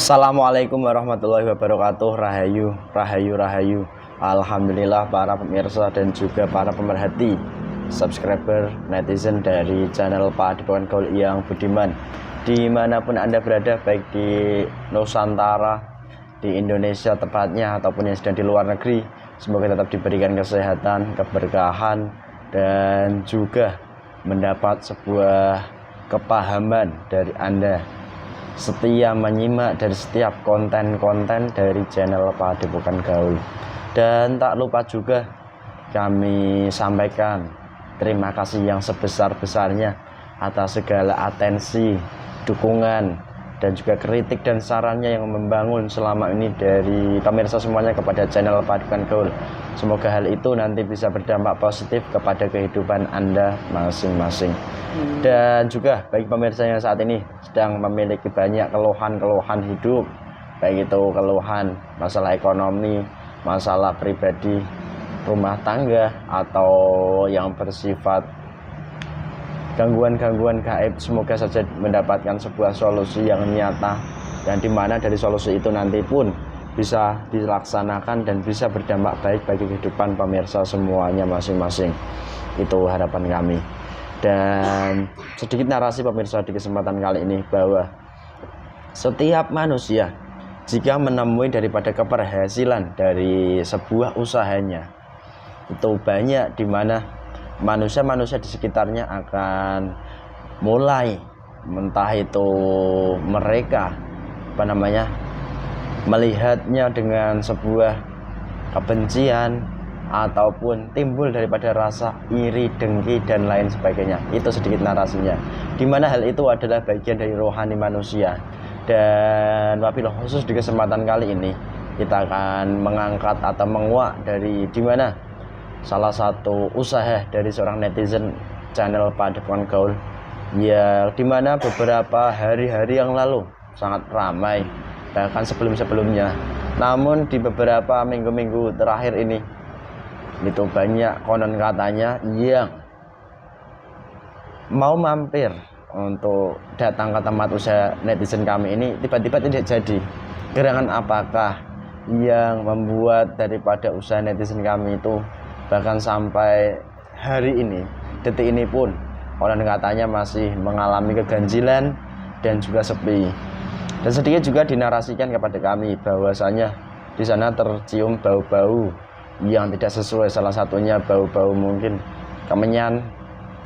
Assalamualaikum warahmatullahi wabarakatuh. Rahayu, rahayu, rahayu. Alhamdulillah para pemirsa dan juga para pemerhati, subscriber, netizen dari channel Padepokan Gaul yang budiman, dimanapun Anda berada, baik di Nusantara, di Indonesia tepatnya, ataupun yang sedang di luar negeri. Semoga tetap diberikan kesehatan, keberkahan, dan juga mendapat sebuah kepahaman dari Anda setia menyimak dari setiap konten-konten dari channel Padepokan Gaul. Dan tak lupa juga kami sampaikan terima kasih yang sebesar-besarnya atas segala atensi, dukungan, dan juga kritik dan sarannya yang membangun selama ini dari pemirsa semuanya kepada channel Padepokan Gaul. Semoga hal itu nanti bisa berdampak positif kepada kehidupan Anda masing-masing. Dan juga bagi pemirsa yang saat ini sedang memiliki banyak keluhan-keluhan hidup, baik itu keluhan masalah ekonomi, masalah pribadi, rumah tangga, atau yang bersifat gangguan-gangguan gaib, semoga saja mendapatkan sebuah solusi yang nyata, dan dimana dari solusi itu nanti pun bisa dilaksanakan dan bisa berdampak baik bagi kehidupan pemirsa semuanya masing-masing. Itu harapan kami. Dan sedikit narasi pemirsa di kesempatan kali ini, bahwa setiap manusia jika menemui daripada keberhasilan dari sebuah usahanya, itu banyak dimana manusia-manusia di sekitarnya akan mulai, entah itu mereka melihatnya dengan sebuah kebencian, ataupun timbul daripada rasa iri, dengki, dan lain sebagainya. Itu sedikit narasinya, dimana hal itu adalah bagian dari rohani manusia. Dan wabillahi khusus di kesempatan kali ini kita akan mengangkat atau menguak dari dimana salah satu usaha dari seorang netizen channel Padepokan Gaul, ya dimana beberapa hari-hari yang lalu sangat ramai, bahkan sebelum-sebelumnya. Namun di beberapa minggu-minggu terakhir ini itu banyak konon katanya yang mau mampir untuk datang ke tempat usaha netizen kami ini, tiba-tiba tidak jadi. Gerangan apakah yang membuat daripada usaha netizen kami itu bahkan sampai hari ini, detik ini pun konon katanya masih mengalami keganjilan dan juga sepi. Dan sedikit juga dinarasikan kepada kami bahwasanya di sana tercium bau-bau yang tidak sesuai, salah satunya bau-bau mungkin kemenyan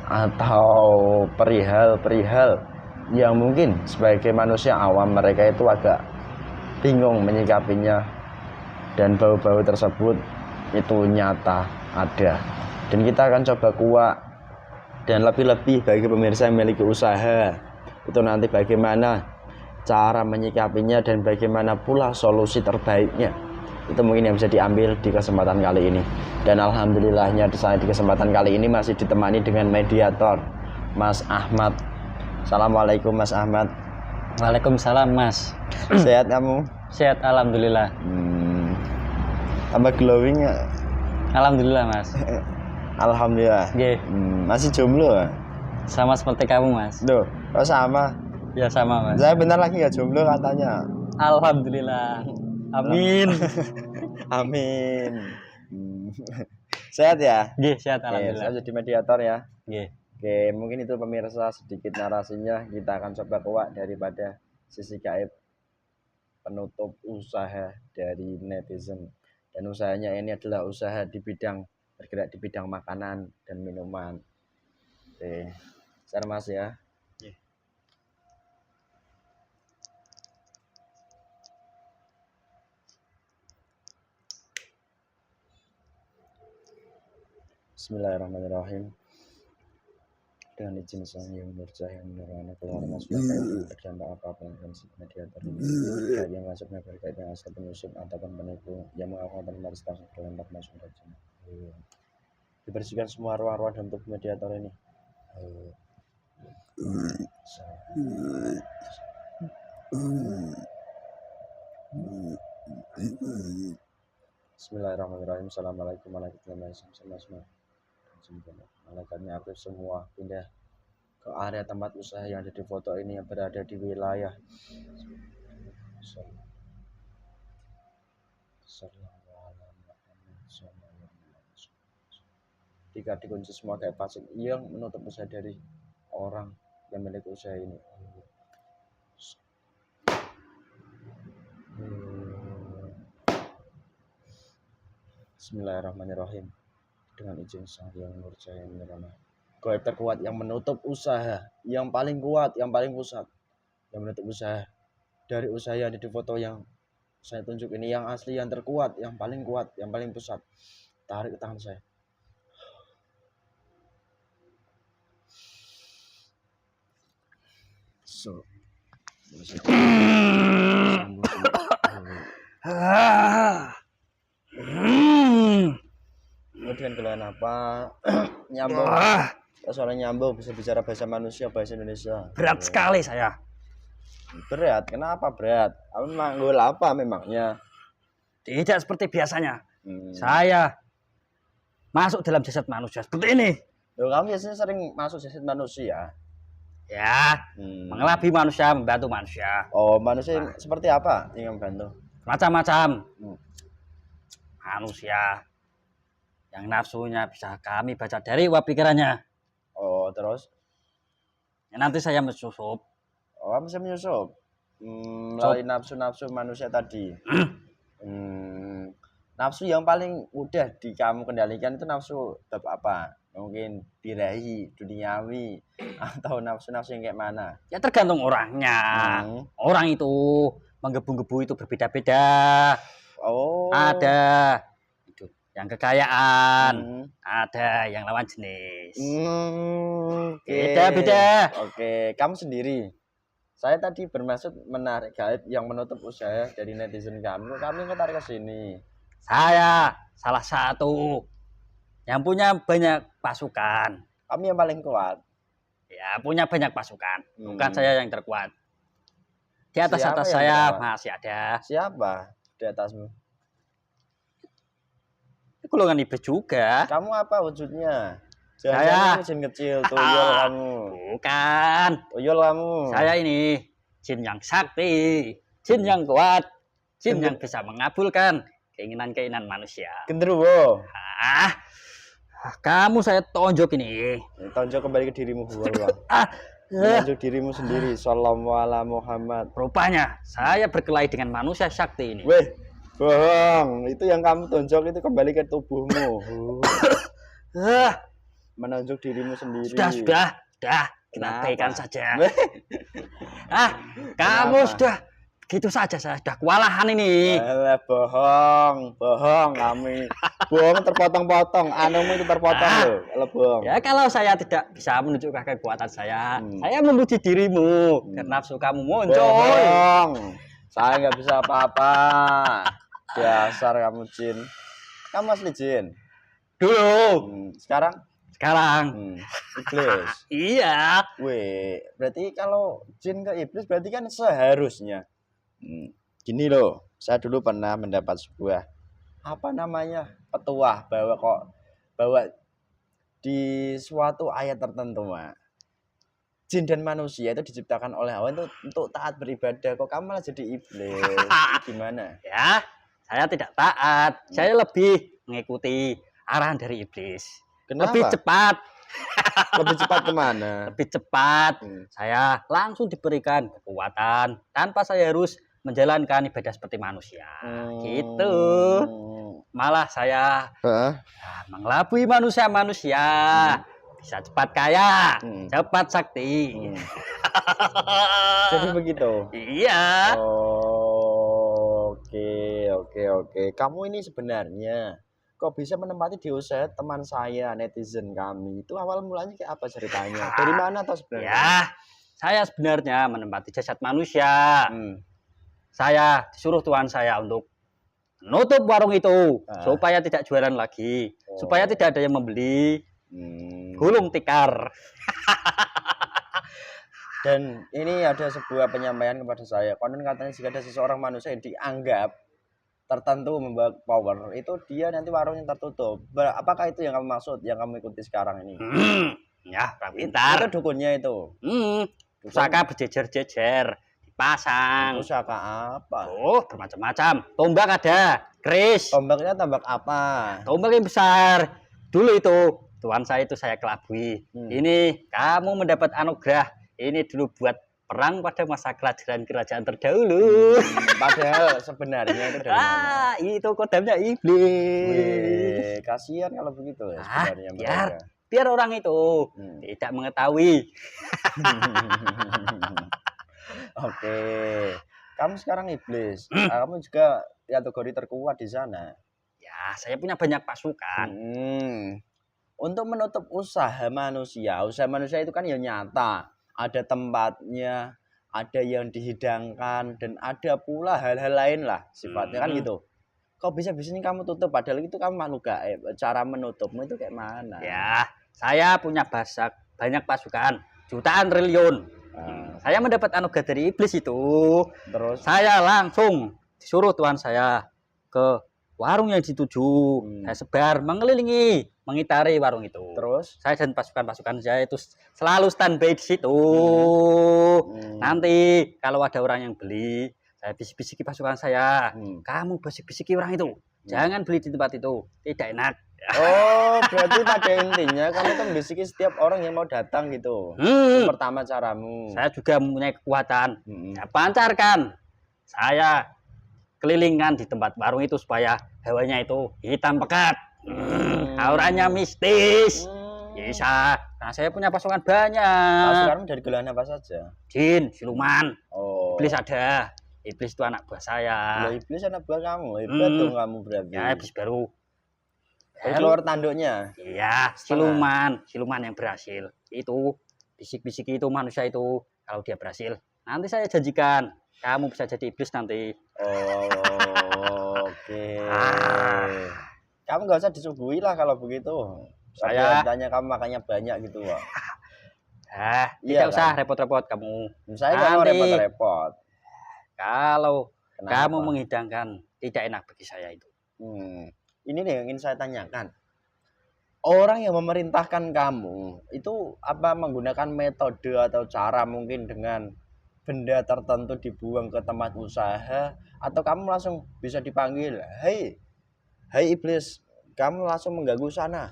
atau perihal-perihal yang mungkin sebagai manusia awam mereka itu agak bingung menyikapinya. Dan bau-bau tersebut itu nyata ada, dan kita akan coba kuak. Dan lebih-lebih bagi pemirsa yang memiliki usaha, itu nanti bagaimana cara menyikapinya dan bagaimana pula solusi terbaiknya, itu mungkin yang bisa diambil di kesempatan kali ini. Dan alhamdulillahnya saya di kesempatan kali ini masih ditemani dengan mediator Mas Ahmad. Assalamualaikum Mas Ahmad. Waalaikumsalam Mas. Sehat kamu? Sehat alhamdulillah. Tambah glowing ya? Alhamdulillah Mas. Alhamdulillah. Masih jomblo ya? Sama seperti kamu Mas. Duh, kok sama? Ya sama Mas. Saya benar lagi nggak jomblo katanya. Alhamdulillah. Amin. Amin. Sehat ya? Sehat alhamdulillah. Saya jadi mediator ya. Oke, mungkin itu pemirsa sedikit narasinya. Kita akan coba kuak daripada sisi gaib penutup usaha dari netizen. Dan usahanya ini adalah usaha di bidang, bergerak di bidang makanan dan minuman. Share Mas ya. Bismillahirrahmanirrahim. Dengan izin Sang Hyang Nurcahaya Nurwana keluar masuknya berdampak apapun dan mediator ini baik yang masuknya berkait dengan asal penyusup ataupun penipu yang mengaku benar status berlempar masuk rajin. Dibersihkan semua ruang-ruang dan tubuh mediator ini. Bismillahirrahmanirrahim. Assalamualaikum warahmatullahi wabarakatuh. Malaikatnya aktif semua, pindah ke area tempat usaha yang ada di foto ini yang berada di wilayah Jika dikunci semua kayak pasir yang menutup usaha dari orang yang memiliki usaha ini. Bismillahirrahmanirrahim. Dengan izin Sang Hyang Nurjaya Nirwana. Gaib terkuat yang menutup usaha, yang paling kuat, yang paling pusat, yang menutup usaha dari usaha yang ada di foto yang saya tunjuk ini, yang asli, yang terkuat, yang paling kuat, yang paling pusat. Tarik ke tangan saya. So, kemudian kalian apa? Nyambung. Soalnya nyambung, bisa bicara bahasa manusia, bahasa Indonesia. Berat sekali saya. Berat, kenapa berat? Kamu manggul apa memangnya? Tidak seperti biasanya. Saya masuk dalam jasad manusia seperti ini. Loh, kamu biasanya sering masuk jasad manusia? Ya, mengelabui manusia, membantu manusia. Oh, manusia seperti apa yang membantu? Macam-macam. Manusia yang nafsunya bisa kami baca dari uap pikirannya. Oh, terus? Ya, nanti saya menyusup. Oh, kamu bisa menyusup? Melalui nafsu-nafsu manusia tadi. Nafsu yang paling mudah di kamu kendalikan itu nafsu apa? Mungkin birahi, duniawi, atau nafsu-nafsu yang kayak mana? Ya tergantung orangnya. Orang itu menggebu-gebu itu berbeda-beda. Oh. Ada yang kekayaan, ada yang lawan jenis. Beda-beda. Oke, kamu sendiri. Saya tadi bermaksud menarik gaib yang menutup usaha dari netizen kamu. Kamu yang ketarik ke sini. Saya salah satu yang punya banyak pasukan. Kamu yang paling kuat. Ya, punya banyak pasukan. Bukan saya yang terkuat. Di atas Siapa atas yang saya terkuat? masih ada. Siapa di atasmu? Golongan iblis juga. Kamu apa wujudnya? Saya jin kecil, tuyul kamu. Bukan. Tuyul kamu. Saya ini jin yang sakti, jin yang kuat, jin yang bisa mengabulkan keinginan-keinginan manusia. Genderuwo. Kamu saya tonjok ini. Tonjok kembali ke dirimu, menunjuk dirimu sendiri. Sallallahu alaihi Muhammad. Rupanya saya berkelahi dengan manusia sakti ini. Weh, bohong. Itu yang kamu tonjok itu kembali ke tubuhmu. Menunjuk dirimu sendiri. Sudah. Kita baikan saja. Kamu sudah gitu saja, saya sudah kewalahan ini. Bohong kami. Bohong terpotong-potong. Anumu itu terpotong loh. Bohong. Ya kalau saya tidak bisa menunjukkan kekuatan saya memuji dirimu karena nafsu kamu muncul. Bohong. Saya nggak bisa apa-apa. Dasar kamu jin. Kamu asli jin. Dulu. Sekarang? Iblis. Iya. Weh, berarti kalau jin ke iblis berarti kan seharusnya. Gini loh, saya dulu pernah mendapat sebuah petuah bahwa di suatu ayat tertentu, jin dan manusia itu diciptakan oleh Allah itu untuk taat beribadah. Kok kamu malah jadi iblis? Gimana? Ya, saya tidak taat. Saya lebih mengikuti arahan dari iblis. Kenapa? Lebih cepat. Lebih cepat kemana? Lebih cepat. Saya langsung diberikan kekuatan tanpa saya harus menjalankan ibadah seperti manusia. Gitu. Malah saya mengelabui manusia-manusia. Bisa cepat kaya, cepat sakti. Jadi begitu? Iya. Oke. Kamu ini sebenarnya kok bisa menempati di usaha teman saya, netizen kami? Itu awal mulanya kayak apa ceritanya? Dari mana atau sebenarnya? Ya, saya sebenarnya menempati jasad manusia. Saya disuruh Tuhan saya untuk menutup warung itu supaya tidak jualan lagi, supaya tidak ada yang membeli. Gulung tikar. Dan ini ada sebuah penyampaian kepada saya. Konon katanya jika ada seseorang manusia yang dianggap tertentu membawa power, itu dia nanti warungnya tertutup. Apakah itu yang kamu maksud, yang kamu ikuti sekarang ini? Ya, pintar. Itu dukunnya itu. Pusaka berjejer-jejer di dipasang. Pusaka apa? Oh, bermacam-macam. Tombak ada, keris. Tombaknya tombak apa? Tombak yang besar. Dulu itu, tuan saya itu saya kelabui. Ini kamu mendapat anugerah. Ini dulu buat perang pada masa kerajaan terdahulu. Padahal sebenarnya itu dari mana? Itu kodamnya iblis. Wih, kasihan kalau begitu ya sebenarnya mereka. Biar orang itu tidak mengetahui. Oke. Kamu sekarang iblis. Kamu juga kategori terkuat di sana. Ya, saya punya banyak pasukan. Untuk menutup usaha manusia itu kan ya nyata. Ada tempatnya, ada yang dihidangkan, dan ada pula hal-hal lain lah sifatnya kan gitu. Kok bisa-bisanya kamu tutup padahal itu kamu makhluk gaib. Cara menutupmu itu kayak mana? Ya, saya punya banyak pasukan, jutaan triliun. Saya mendapat anugerah dari iblis itu. Terus saya langsung disuruh tuan saya ke warung yang dituju. Saya sebar mengelilingi, mengitari warung itu. Terus saya dan pasukan-pasukan saya itu selalu standby di situ. Nanti kalau ada orang yang beli, saya bisik-bisiki pasukan saya. Kamu bisik-bisiki orang itu. Jangan beli di tempat itu. Tidak enak. Oh, berarti pada intinya kamu tuh membisiki setiap orang yang mau datang gitu. Itu pertama caramu. Saya juga mempunyai kekuatan. Ya, pancarkan. Saya kelilingkan di tempat warung itu supaya hawanya itu hitam pekat. Auranya mistis. Bisa. Nah, saya punya pasukan banyak. Pasukanmu dari golongan apa saja? Jin, siluman. Oh. Iblis ada. Iblis itu anak buah saya. Ya, iblis anak buah kamu. Hebat dong kamu berarti. Ya, iblis baru. Keluar tanduknya. Iya, siluman yang berhasil. Itu bisik-bisik itu manusia itu kalau dia berhasil. Nanti saya janjikan kamu bisa jadi iblis nanti. Oh, oke. Kamu nggak usah disuguhi lah kalau begitu. Saya tanya kamu makanya banyak gitu loh. Tidak usah repot-repot kamu. Saya nggak mau repot-repot. Kalau kamu menghidangkan tidak enak bagi saya itu. Ini nih yang ingin saya tanyakan. Orang yang memerintahkan kamu itu apa menggunakan metode atau cara mungkin dengan benda tertentu dibuang ke tempat usaha atau kamu langsung bisa dipanggil, "Hei iblis, kamu langsung mengganggu sana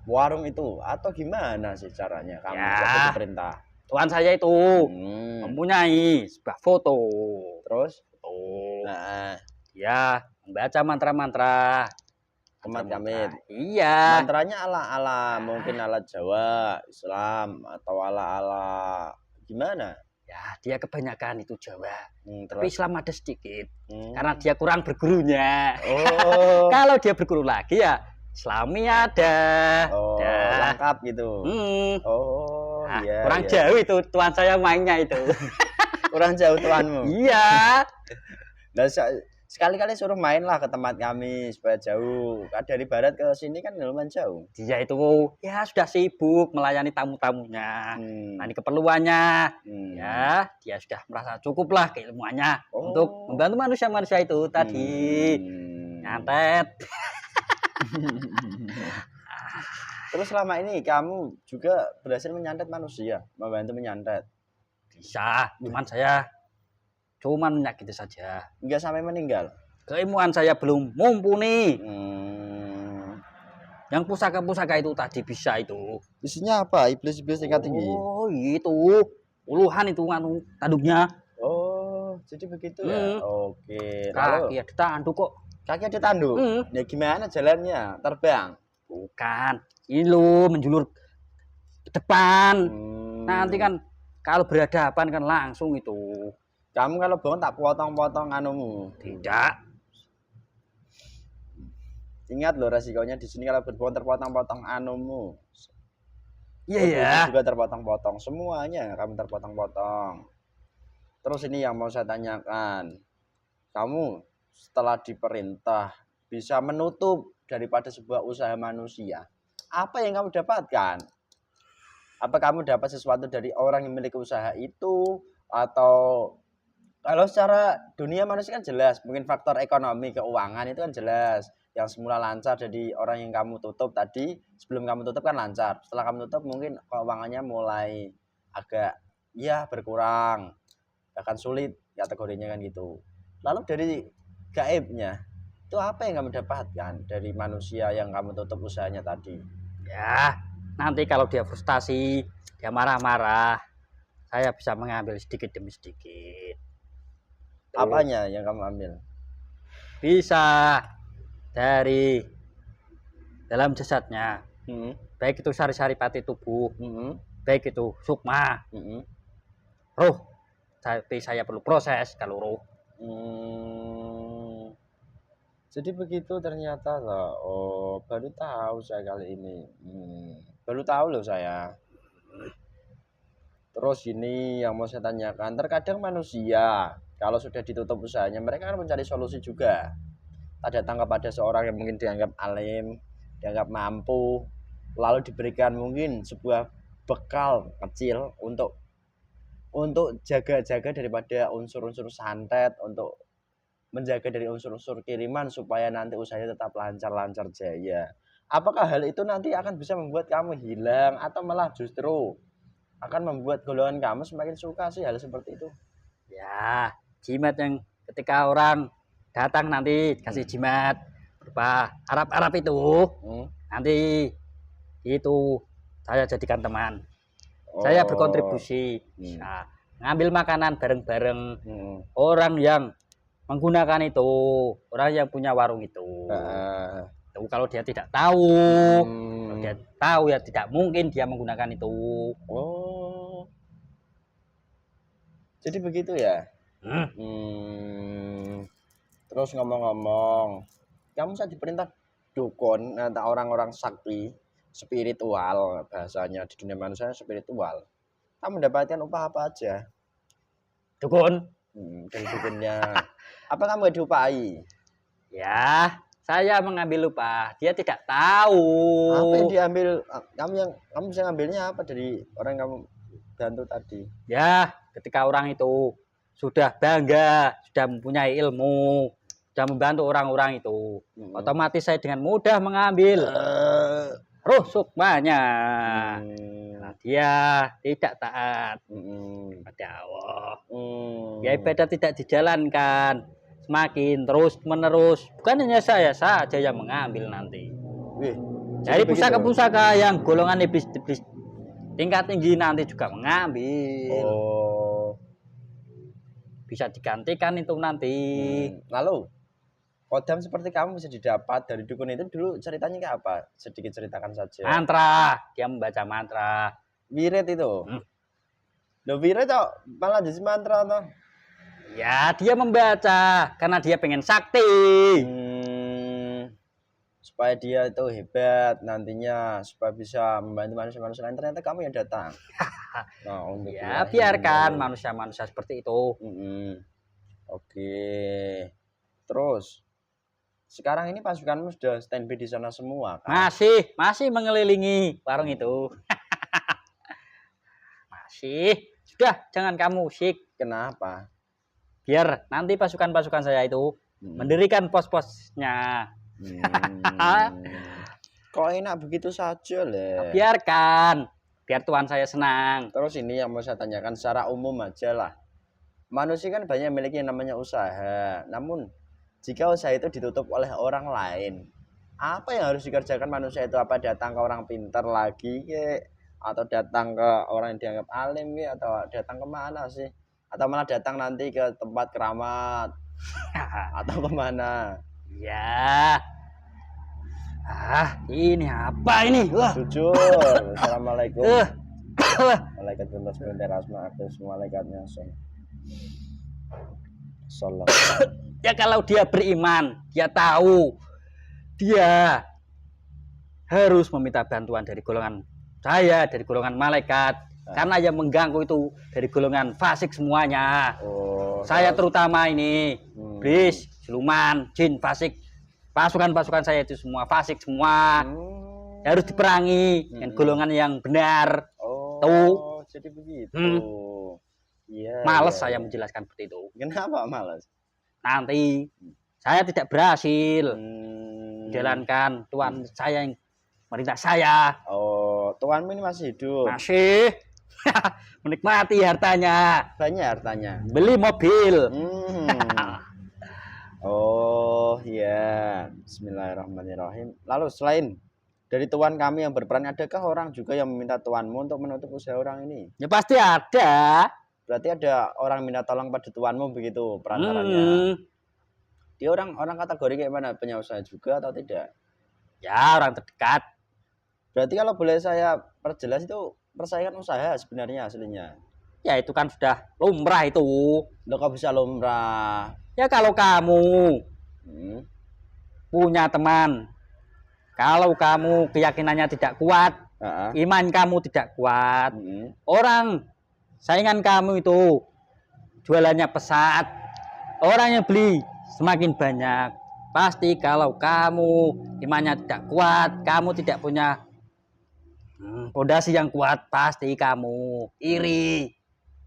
warung itu," atau gimana sih caranya kamu dapat perintah? Tuan saya itu mempunyai sebuah foto. Terus? Nah, dia membaca mantra-mantra. Kemat-kamit. Iya. Mantranya ala-ala mungkin ala Jawa, Islam atau ala-ala gimana? Ya, dia kebanyakan itu Jawa. Tapi Terus? Islam ada sedikit. Karena dia kurang bergurunya. Oh. Kalau dia berguru lagi ya Islami ada. Oh, lengkap gitu. Oh, iya. Kurang jauh itu tuan saya mainnya itu. Kurang jauh tuanmu. Iya. Nah, sekali-kali suruh main lah ke tempat kami supaya jauh. Dari barat ke sini kan lumayan jauh. Dia itu ya sudah sibuk melayani tamu-tamunya. Nanti keperluannya. Ya, dia sudah merasa cukup lah keilmuannya untuk membantu manusia-manusia itu tadi. Nyantet. Terus selama ini kamu juga berhasil menyantet manusia, membantu menyantet? Bisa, cuman saya cuman menyakiti saja. Enggak sampai meninggal? Keilmuan saya belum mumpuni. Yang pusaka-pusaka itu tadi bisa itu. Isinya apa? Iblis-iblis tingkat tinggi? Oh, itu. Puluhan itu tanduknya. Oh, jadi begitu ya? Oke. Kaki ada tanduk kok. Kaki ada tanduk? Ya gimana jalannya? Terbang? Bukan. Ini lo menjulur ke depan. Nanti kan kalau berhadapan kan langsung itu. Kamu kalau bohong tak potong-potong anumu. Tidak. Ingat loh resikonya di sini kalau berbohong terpotong-potong anumu. Iya ya. Juga terpotong-potong semuanya kamu terpotong-potong. Terus ini yang mau saya tanyakan. Kamu setelah diperintah bisa menutup daripada sebuah usaha manusia. Apa yang kamu dapatkan? Apa kamu dapat sesuatu dari orang yang memiliki usaha itu atau kalau secara dunia manusia kan jelas, mungkin faktor ekonomi, keuangan itu kan jelas. Yang semula lancar jadi orang yang kamu tutup tadi, sebelum kamu tutup kan lancar. Setelah kamu tutup mungkin keuangannya mulai agak ya berkurang. bahkan sulit kategorinya kan gitu. Lalu dari gaibnya itu apa yang kamu dapatkan dari manusia yang kamu tutup usahanya tadi? Ya, nanti kalau dia frustasi, dia marah-marah, saya bisa mengambil sedikit demi sedikit. Tuh. Apanya yang kamu ambil? Bisa dari dalam jasadnya, baik itu sari-sari pati tubuh, baik itu sukma, roh. Tapi saya perlu proses kalau roh. Jadi begitu ternyata loh. Oh, baru tahu saya kali ini. Baru tahu loh saya. Terus ini yang mau saya tanyakan, terkadang manusia kalau sudah ditutup usahanya, mereka akan mencari solusi juga. Tak datang kepada seorang yang mungkin dianggap alim, dianggap mampu, lalu diberikan mungkin sebuah bekal kecil untuk jaga-jaga daripada unsur-unsur santet, untuk menjaga dari unsur-unsur kiriman supaya nanti usahanya tetap lancar-lancar jaya. Apakah hal itu nanti akan bisa membuat kamu hilang atau malah justru akan membuat golongan kamu semakin suka sih hal seperti itu? Ya, jimat yang ketika orang datang nanti kasih jimat berupa Arab-Arab itu, nanti itu saya jadikan teman. Saya berkontribusi, bisa ngambil makanan bareng-bareng orang yang menggunakan itu, orang yang punya warung itu. Kalau dia tidak tahu, kalau dia tahu ya tidak mungkin dia menggunakan itu. Oh, jadi begitu ya. Terus ngomong-ngomong, kamu saat diperintah dukun atau orang-orang sakti spiritual, bahasanya di dunia manusia spiritual, kamu mendapatkan upah apa aja? Dukun? Dari dukunnya. Apa kamu gak diupahi? Ya, saya mengambil upah, dia tidak tahu. Apa yang diambil? Kamu bisa ngambilnya apa dari orang yang kamu bantu tadi? Ya, ketika orang itu sudah bangga, sudah mempunyai ilmu, sudah membantu orang-orang itu, otomatis saya dengan mudah mengambil roh sukmanya. Nah, dia tidak taat pada Allah. Ya ibadah tidak dijalankan, semakin terus menerus. Bukan hanya saya saja yang mengambil nanti. Dari pusaka-pusaka yang golongan iblis tingkat tinggi nanti juga mengambil. Bisa digantikan itu nanti. Lalu kodam seperti kamu bisa didapat dari dukun itu dulu ceritanya kayak apa? Sedikit ceritakan saja. Mantra, dia membaca mantra. Wirid itu. Loh wirid kok malah jadi mantra toh? Ya, dia membaca karena dia pengen sakti. Supaya dia itu hebat nantinya, supaya bisa membantu manusia-manusia lain. Ternyata kamu yang datang. Nah, ya biarkan manusia-manusia seperti itu. Oke. Terus sekarang ini pasukanmu sudah standby di sana semua kan? Masih mengelilingi warung itu. Masih. Sudah, jangan kamu usik. Kenapa? Biar nanti pasukan-pasukan saya itu mendirikan pos-posnya. Kok enak begitu saja lah. Biarkan, biar Tuhan saya senang. Terus ini yang mau saya tanyakan secara umum aja lah. Manusia kan banyak memiliki yang namanya usaha. Namun jika usaha itu ditutup oleh orang lain, apa yang harus dikerjakan manusia itu? Apa datang ke orang pintar lagi ke? Atau datang ke orang yang dianggap alim ke? Atau datang kemana sih? Atau malah datang nanti ke tempat keramat? Atau kemana? Ya. Ini apa ini? Jujur. Assalamualaikum. Malaikat bebas asma aktus malaikatnya. Salam. Ya kalau dia beriman, dia tahu dia harus meminta bantuan dari golongan saya, dari golongan malaikat. Karena yang mengganggu itu dari golongan fasik semuanya. Saya terutama ini, iblis, siluman, jin, fasik. Pasukan-pasukan saya itu semua fasik semua. Harus diperangi dengan golongan yang benar. Jadi begitu. Males saya menjelaskan seperti itu. Kenapa males? Nanti saya tidak berhasil menjalankan Tuhan saya yang merintah saya. Tuhanmu ini masih hidup? Masih. Menikmati hartanya. Banyak hartanya. Beli mobil. Oh ya, Bismillahirrahmanirrahim. Lalu selain dari tuan kami yang berperan, adakah orang juga yang meminta tuanmu untuk menutup usaha orang ini? Ya pasti ada. Berarti ada orang minta tolong pada tuanmu begitu perantaranya. Dia orang kategori kayak mana? Pengusaha juga atau tidak? Ya orang terdekat. Berarti kalau boleh saya perjelas itu persaingan usaha sebenarnya aslinya. Ya itu kan sudah lumrah itu. Loh kok bisa lumrah? Ya kalau kamu punya teman, kalau kamu keyakinannya tidak kuat, iman kamu tidak kuat, orang saingan kamu itu jualannya pesat, orang yang beli semakin banyak. Pasti kalau kamu imannya tidak kuat, kamu tidak punya fondasi yang kuat, pasti kamu iri.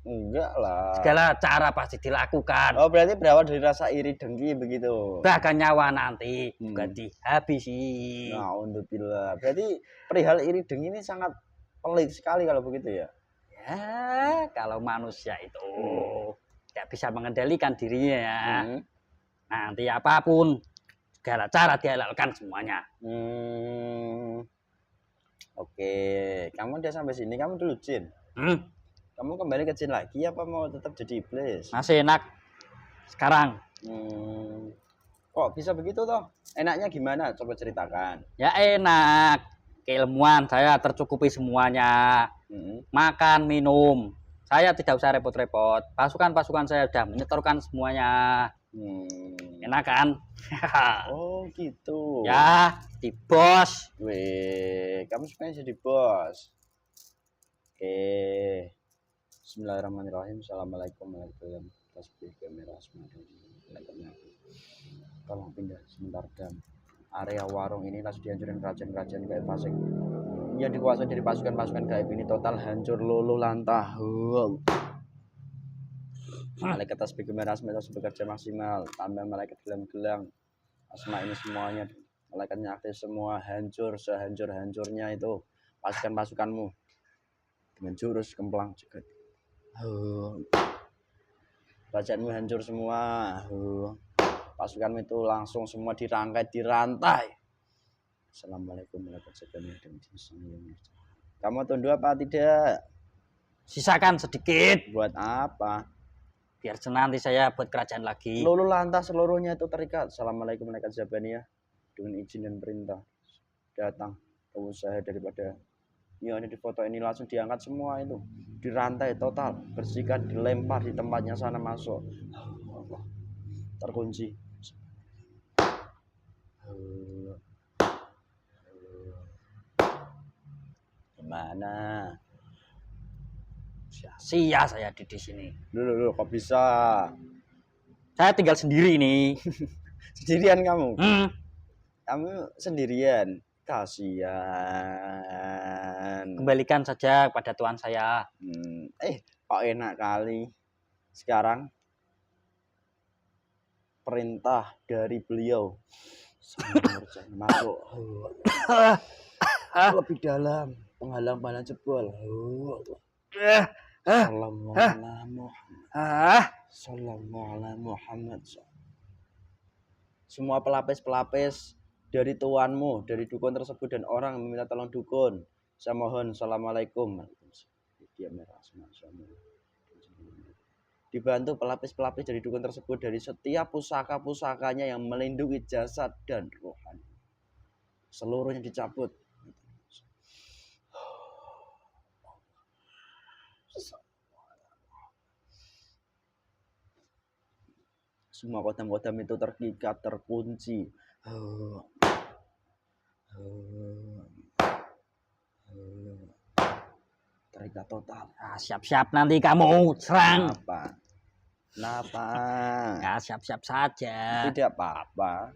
Enggak lah. Segala cara pasti dilakukan. Oh berarti berawal dari rasa iri dengki begitu. Bahkan nyawa nanti juga dihabisi. Nah untuk berarti perihal iri dengki ini sangat pelik sekali kalau begitu ya. Ya kalau manusia itu tidak bisa mengendalikan dirinya. Nanti apapun segala cara dihalalkan semuanya. Oke, kamu udah sampai sini, kamu dulu Jin. Kamu kembali ke Jin lagi apa mau tetap jadi iblis? Masih enak sekarang. Kok bisa begitu toh? Enaknya gimana? Coba ceritakan. Ya enak. Keilmuan saya tercukupi semuanya. Makan, minum. Saya tidak usah repot-repot. Pasukan-pasukan saya sudah menyetorkan semuanya. Enak kan? Oh gitu. Ya, di bos. Weh, kamu sebenarnya jadi bos. Oke. Bismillahirrahmanirrahim. Assalamualaikum warahmatullahi wabarakatuh. Tolong pindah sebentar dan area warung ini langsung dihancurin kerajaan-kerajaan gaib fasik yang dikuasai dari pasukan-pasukan gaib ini total hancur luluh lantah. Malaikat tasbih merah terus bekerja maksimal, tambah malaikat gelang-gelang asma ini semuanya malaikatnya aktif semua, hancur sehancur-hancurnya itu pasukan-pasukanmu dengan jurus kemplang juga. Kerajaanmu hancur semua. Pasukanmu itu langsung semua dirantai. Assalamualaikum warahmatullahi wabarakatuh. Kamu tunduk apa tidak? Sisakan sedikit. Buat apa? Biar nanti saya buat kerajaan lagi. Luluh lantas seluruhnya itu terikat. Assalamualaikum malaikat Zabaniyah. Dengan izin dan perintah datang ke usaha daripada yang ada di foto ini langsung diangkat semua itu. Dirantai total. Bersihkan, dilempar di tempatnya sana masuk. Terkunci. Gimana? Sia-sia saya di sini. Dulu kok bisa? Saya tinggal sendiri nih. Sendirian kamu? Kamu sendirian? Kasihan. Kembalikan saja pada tuan saya. Kok enak kali. Sekarang perintah dari beliau masuk lebih dalam, penghalang-penghalang jebol. Sallallahu Muhammad. Semua pelapis-pelapis dari tuanmu, dari dukun tersebut dan orang meminta tolong dukun. Saya mohon assalamualaikum. Dia merah dibantu pelapis-pelapis dari dukun tersebut dari setiap pusaka-pusakanya yang melindungi jasad dan rohani. Seluruhnya dicabut. Semua kodam-kodam itu terikat, terkunci. Terikat total. Siap-siap nanti kamu serang. Kenapa? Ya siap-siap saja. Tidak apa-apa.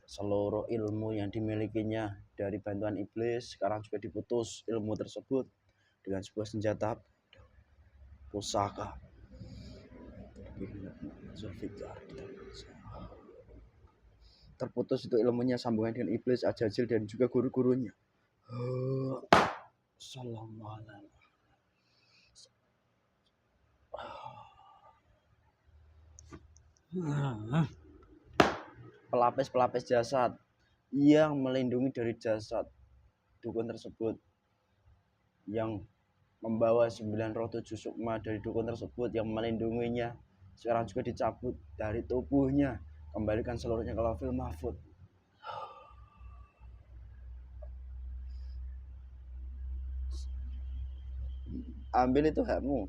Seluruh ilmu yang dimilikinya dari bantuan iblis sekarang juga diputus ilmu tersebut dengan sebuah senjata pusaka. Terputus itu ilmunya sambungan dengan iblis, Ajajil dan juga guru-gurunya. Assalamualaikum. pelapis-pelapis jasad yang melindungi dari jasad dukun tersebut, yang membawa 9 roh 7 sukma dari dukun tersebut yang melindunginya, sekarang juga dicabut dari tubuhnya, kembalikan seluruhnya ke Lauhul Mahfuz. Ambil itu hakmu.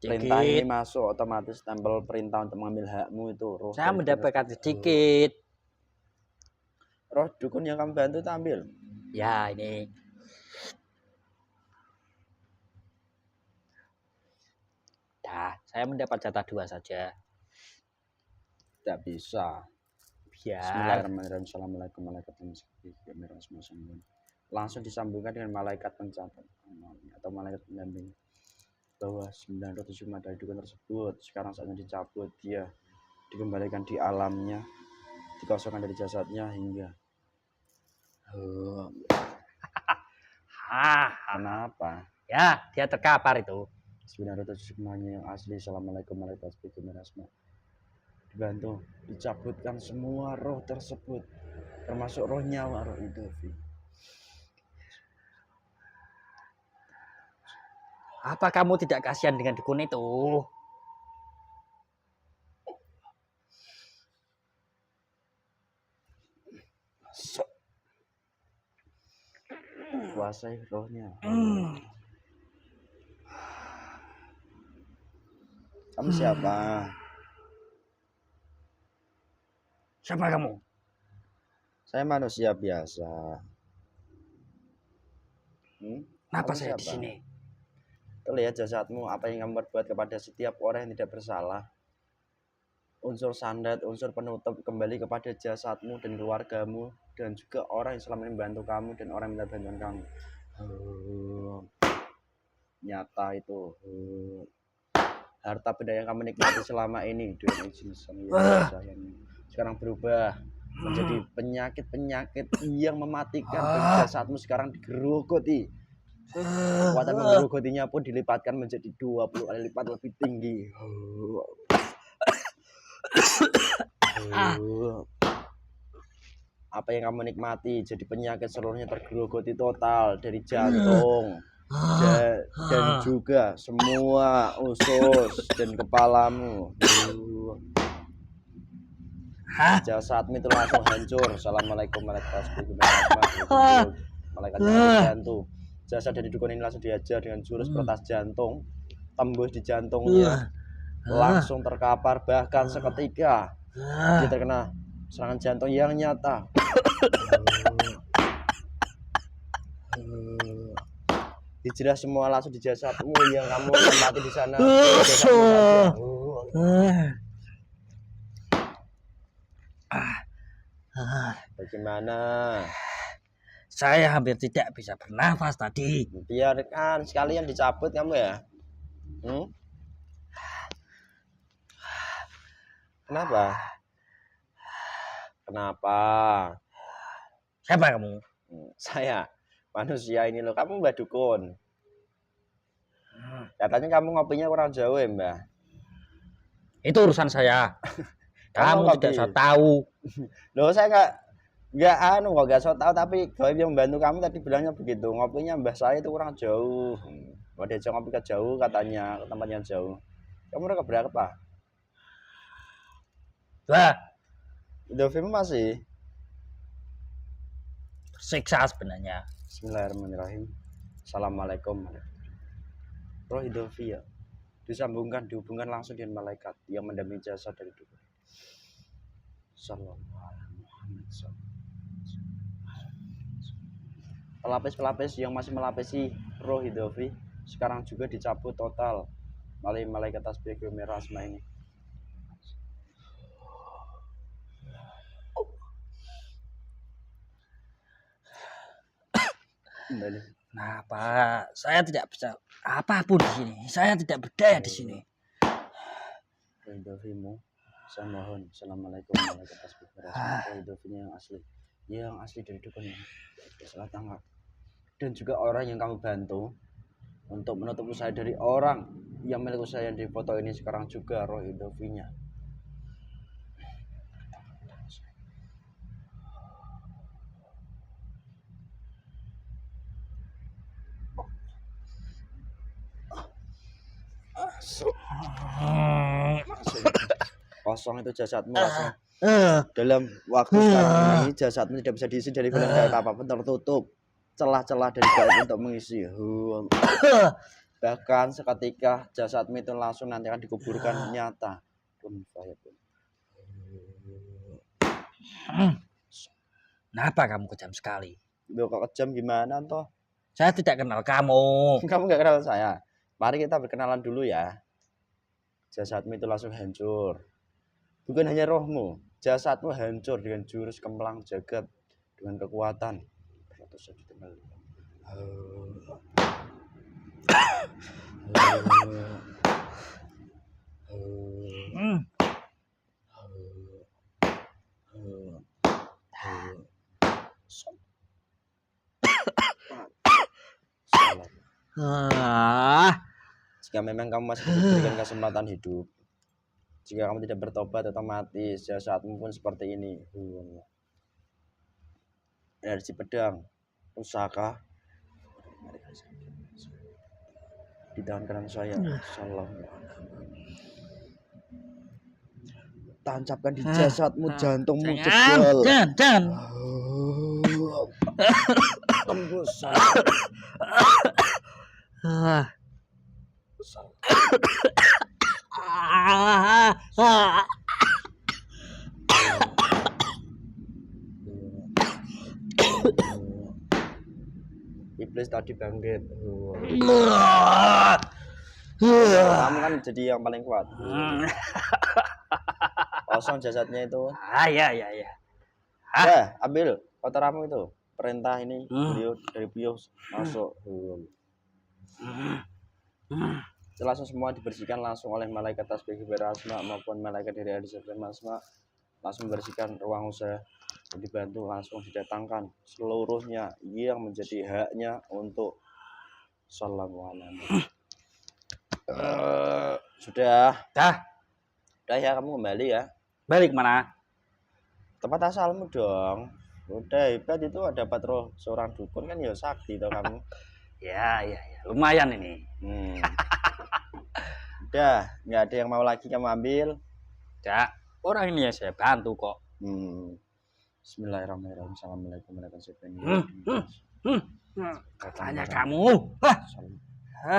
Perintah ini masuk otomatis, tempel perintah untuk mengambil hakmu itu roh. Saya mendapatkan sedikit. Roh dukun yang kamu bantu itu ambil. Ya ini. Dah, saya mendapat jatah 2 saja. Tidak bisa. Biar. Bismillahirrahmanirrahim. Assalamualaikum warahmatullahi wabarakatuh. Langsung disambungkan dengan malaikat pencatat atau malaikat pendamping bahwa 9 roh sukma dari dukun tersebut sekarang saatnya dicabut, dia dikembalikan di alamnya, dikosongkan dari jasadnya hingga kenapa? Ya, dia terkapar itu. 9 roh sukmanya yang asli. Assalamualaikum warahmatullahi wabarakatuh. Dibantu dicabutkan semua roh tersebut, termasuk roh nyawa, roh itu. Apa kamu tidak kasihan dengan dukun itu? Kuasai rohnya. Kamu siapa? Siapa kamu? Saya manusia biasa. Kenapa saya di sini? Terlihat jasadmu, apa yang kamu perbuat kepada setiap orang yang tidak bersalah. Unsur sandat, unsur penutup kembali kepada jasadmu dan keluargamu, dan juga orang yang selama ini membantu kamu dan orang yang minta bantuan kamu. Nyata itu. Harta benda yang kamu nikmati selama ini sekarang berubah menjadi penyakit-penyakit yang mematikan, dan jasadmu sekarang digerogoti. Kekuatan menggerogotinya pun dilipatkan menjadi 20 kali lipat lebih tinggi. Apa yang kamu nikmati jadi penyakit seluruhnya tergerogoti total, dari jantung dan juga semua usus dan kepalamu. Jasadmu itu langsung hancur. Assalamualaikum warahmatullahi wabarakatuh. Malaikat bantu. Jasad dari dukun ini langsung diajar dengan jurus peretas jantung, tembus di jantungnya, langsung terkapar, bahkan seketika dia terkena serangan jantung yang nyata. Hijrah semua langsung di jasadmu yang kamu mati di sana. Bagaimana? Saya hampir tidak bisa bernafas tadi. Biarkan sekalian dicabut kamu ya. Kenapa? Siapa kamu? Saya manusia ini loh. Kamu Mbak Dukun. Katanya kamu ngopinya kurang jauh ya Mbak. Itu urusan saya. Kamu tidak usah tahu. Loh saya nggak so tahu, tapi Gaib yang membantu kamu tadi bilangnya begitu, ngopinya Mbah saya itu kurang jauh. Mau diajak ngopi ke jauh katanya, ke tempat yang jauh. Kamu udah keberapa? Lah, Idofim masih tersiksa sebenarnya. Bismillahirrahmanirrahim. Assalamualaikum. Roh Idofi ya dihubungkan langsung dengan malaikat yang mendampingi jasad dari dukun. Sallallahu alaihi wasallam. Pelapis-pelapis yang masih melapisi roh Idofi sekarang juga dicabut total oleh malaikat tasbih merah asma ini. Kenapa saya tidak bisa apapun di sini? Saya tidak berdaya di sini. Idofimu, saya mohon. Assalamualaikum malaikat tasbih merah asma. Idofinya yang asli dari dukun ini. Salah tangkap. Dan juga orang yang kamu bantu untuk menutup usaha dari orang yang milik saya di foto ini sekarang juga roh Indovinya. Kosong itu jasadmu langsung. Dalam waktu sekarang ini jasadmu tidak bisa diisi dari film gaib apapun, tertutup celah-celah dari gaib untuk mengisi. Bahkan seketika jasadmu itu langsung nanti akan dikuburkan nyata. Kenapa kamu kejam sekali? Loh, kok kejam gimana toh? Saya tidak kenal kamu. Kamu nggak kenal saya. Mari kita berkenalan dulu ya. Jasadmu itu langsung hancur. Bukan hanya rohmu, jasadmu hancur dengan jurus kemplang jagat dengan kekuatan ratusan juta kali. Jika memang kamu masih diberikan kesempatan hidup, jika kamu tidak bertobat, otomatis jasadmu pun seperti ini. Energi pedang, pusaka di tangan kanan saya. Salam. Tancapkan di jasadmu, jantungmu jebol. Jangan. Tembus. Iblis tadi bangkit. Kamu kan jadi yang paling kuat. Kosong jasadnya itu. Ya. Ya, ambil kotoranmu itu. Perintah ini dari beliau masuk. Langsung semua dibersihkan langsung oleh malaikat tasbih berasma maupun malaikat dari hadis asma, langsung membersihkan ruang usaha, dibantu langsung didatangkan seluruhnya yang menjadi haknya untuk Assalamualaikum. Sudah ya, kamu kembali ya. Balik mana? Tempat asalmu dong. Udah hebat itu, dapat roh seorang dukun kan ya sakti toh kamu. Ya, lumayan ini. Udah, nggak ada yang mau lagi kamu ambil. Ya, orang ini ya saya bantu kok. Bismillahirrahmanirrahim. Assalamualaikum warahmatullahi wabarakatuh. Katanya kamu.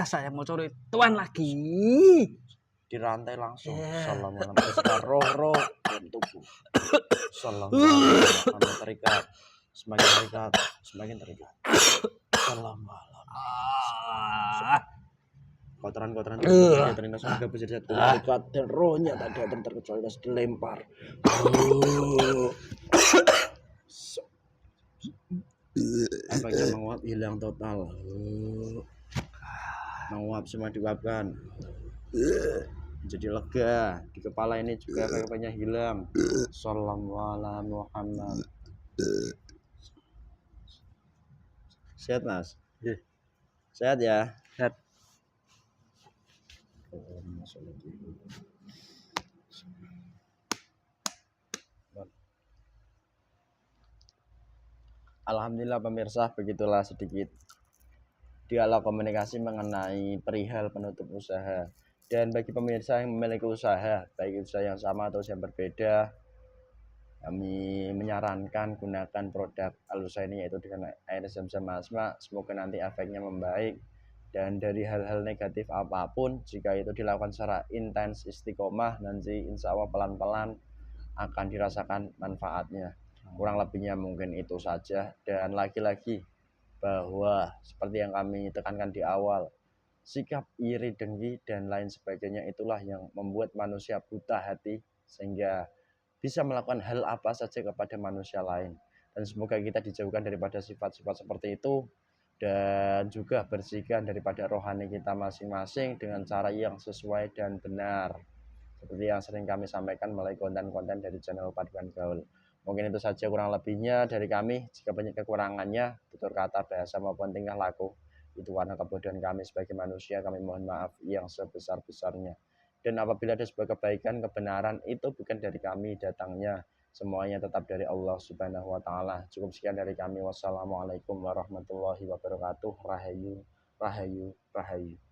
Saya mau curi tuan lagi. Dirantai langsung. Assalamualaikum. Roh dan tubuh. Assalamualaikum. Terikat. Semakin terikat. Assalamualaikum. Kotoran-kotoran terlintas semoga bisa terikat dan rohnya tak ada terkecuali dilempar. Apakah menguap hilang total. Menguap semua diuapkan. Jadi lega. Di kepala ini juga kayaknya hilang. Sallallahu Muhammad. Sehat mas? Sehat ya? Sehat. Alhamdulillah pemirsa, begitulah sedikit dialog komunikasi mengenai perihal penutup usaha. Dan bagi pemirsa yang memiliki usaha, baik usaha yang sama atau yang berbeda, kami menyarankan gunakan produk Al-Husaini yaitu dengan air zam-zam asma. Semoga nanti efeknya membaik. Dan dari hal-hal negatif apapun, jika itu dilakukan secara intens istiqomah, nanti insya Allah pelan-pelan akan dirasakan manfaatnya. Kurang lebihnya mungkin itu saja. Dan lagi-lagi bahwa seperti yang kami tekankan di awal, sikap iri, dengki, dan lain sebagainya itulah yang membuat manusia buta hati sehingga bisa melakukan hal apa saja kepada manusia lain. Dan semoga kita dijauhkan daripada sifat-sifat seperti itu dan juga bersihkan daripada rohani kita masing-masing dengan cara yang sesuai dan benar, seperti yang sering kami sampaikan melalui konten-konten dari channel Paduan Gaul. Mungkin itu saja kurang lebihnya dari kami. Jika banyak kekurangannya, tutur kata, bahasa maupun tingkah laku, Itu karena kebodohan kami sebagai manusia, kami mohon maaf yang sebesar-besarnya. Dan apabila ada sebuah kebaikan, kebenaran, itu bukan dari kami datangnya, semuanya tetap dari Allah Subhanahu wa taala. Cukup sekian dari kami. Wassalamualaikum warahmatullahi wabarakatuh. Rahayu, rahayu, rahayu.